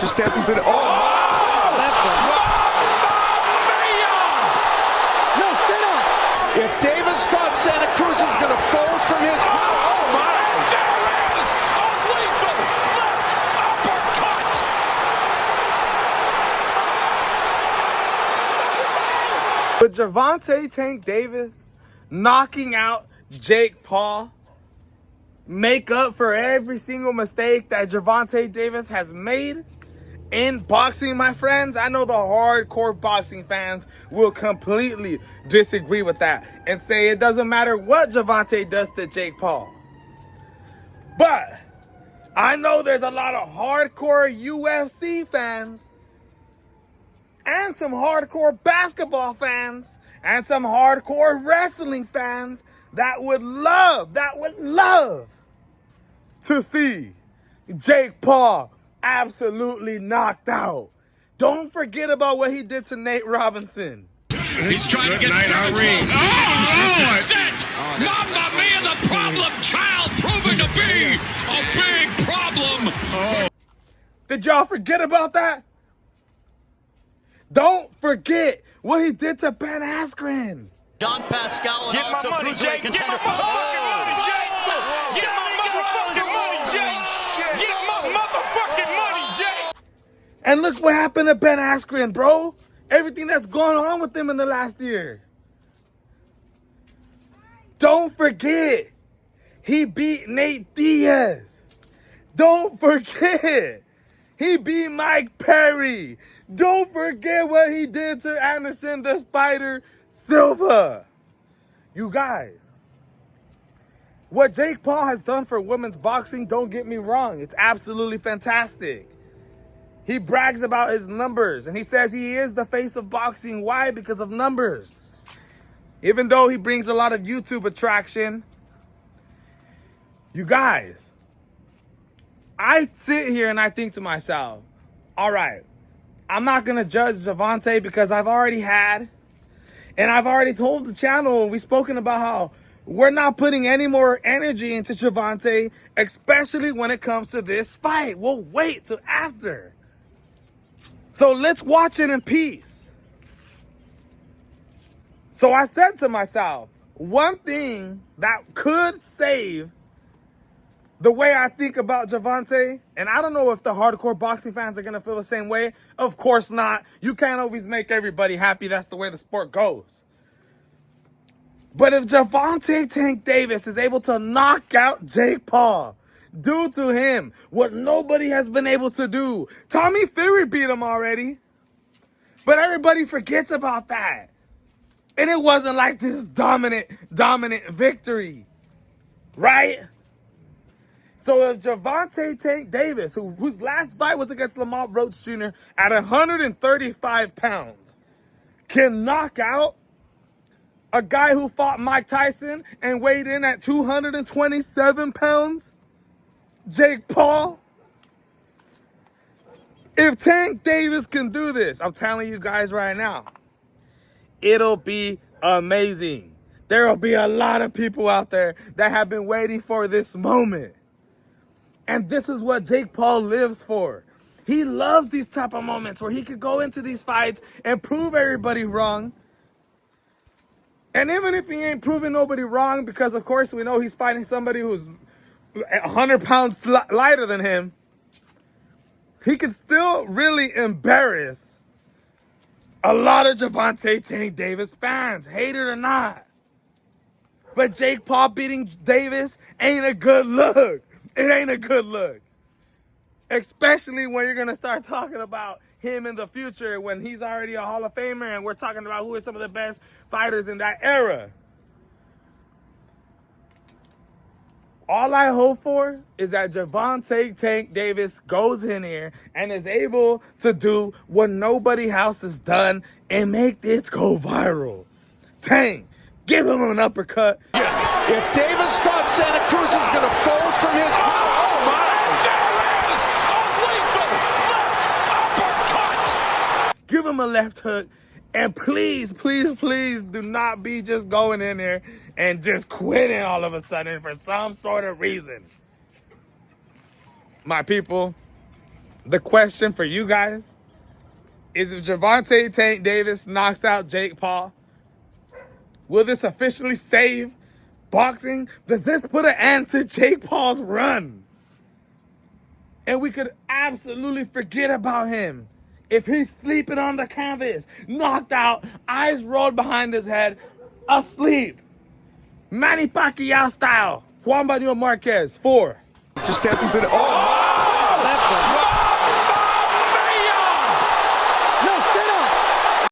Just step into the... If Davis thought Santa Cruz was going to fold from his... Oh, my! There is a lethal uppercut! With Gervonta Tank Davis knocking out Jake Paul, make up for every single mistake that Gervonta Davis has made in boxing, my friends. I know the hardcore boxing fans will completely disagree with that and say it doesn't matter what Gervonta does to Jake Paul. But I know there's a lot of hardcore UFC fans and some hardcore basketball fans and some hardcore wrestling fans that would love to see Jake Paul absolutely knocked out. Don't forget about what he did to Nate Robinson. He's trying to get started. Oh, that's it! Mamma mia, the problem child proving to be a big problem. Oh. Did y'all forget about that? Don't forget what he did to Ben Askren. John Pascal and Get my also money, Jay. cruiserweight Get my contender. motherfucking money, Jay. Get my motherfucking money, Jay. Get my motherfucking money, Jay. And look what happened to Ben Askren, bro. Everything that's going on with him in the last year. Don't forget, he beat Nate Diaz. Don't forget, he beat Mike Perry. Don't forget what he did to Anderson the Spider Silva. You guys, what Jake Paul has done for women's boxing, don't get me wrong, it's absolutely fantastic. He brags about his numbers and he says he is the face of boxing. Why? Because of numbers. Even though he brings a lot of YouTube attraction, you guys, I sit here and I think to myself, all right, I'm not going to judge Gervonta because I've already had, and I've already told the channel, and we've spoken about how we're not putting any more energy into Gervonta, especially when it comes to this fight. We'll wait till after. So let's watch it in peace. So I said to myself, one thing that could save the way I think about Gervonta, and I don't know if the hardcore boxing fans are going to feel the same way. Of course not. You can't always make everybody happy. That's the way the sport goes. But if Gervonta Tank Davis is able to knock out Jake Paul, do to him what nobody has been able to do. Tommy Fury beat him already. But everybody forgets about that. And it wasn't like this dominant victory. Right? So if Gervonta Tank Davis, whose last fight was against Lamont Roach Jr. at 135 pounds, can knock out a guy who fought Mike Tyson and weighed in at 227 pounds, Jake Paul. If Tank Davis can do this, I'm telling you guys right now, it'll be amazing. There will be a lot of people out there that have been waiting for this moment. And this is what Jake Paul lives for. He loves these type of moments where he could go into these fights and prove everybody wrong. And even if he ain't proving nobody wrong, because of course we know he's fighting somebody who's 100 pounds lighter than him, he could still really embarrass a lot of Gervonta Tank Davis fans, hate it or not. But Jake Paul beating Davis ain't a good look. It ain't a good look. Especially when you're going to start talking about him in the future when he's already a Hall of Famer and we're talking about who are some of the best fighters in that era. All I hope for is that Gervonta Tank Davis goes in here and is able to do what nobody else has done and make this go viral. Tank, give him an uppercut. Yes. If Davis thought Santa Cruz was going to fold from his... Oh, my! Give him a left hook. And please, please, please do not be just going in there and just quitting all of a sudden for some sort of reason. My people, The question for you guys is, if Gervonta Tank Davis knocks out Jake Paul, will this officially save boxing? Does this put an end to Jake Paul's run? And we could absolutely forget about him if he's sleeping on the canvas, knocked out, eyes rolled behind his head, asleep. Manny Pacquiao style. Juan Manuel Marquez, 4. Just stepping to the. Oh,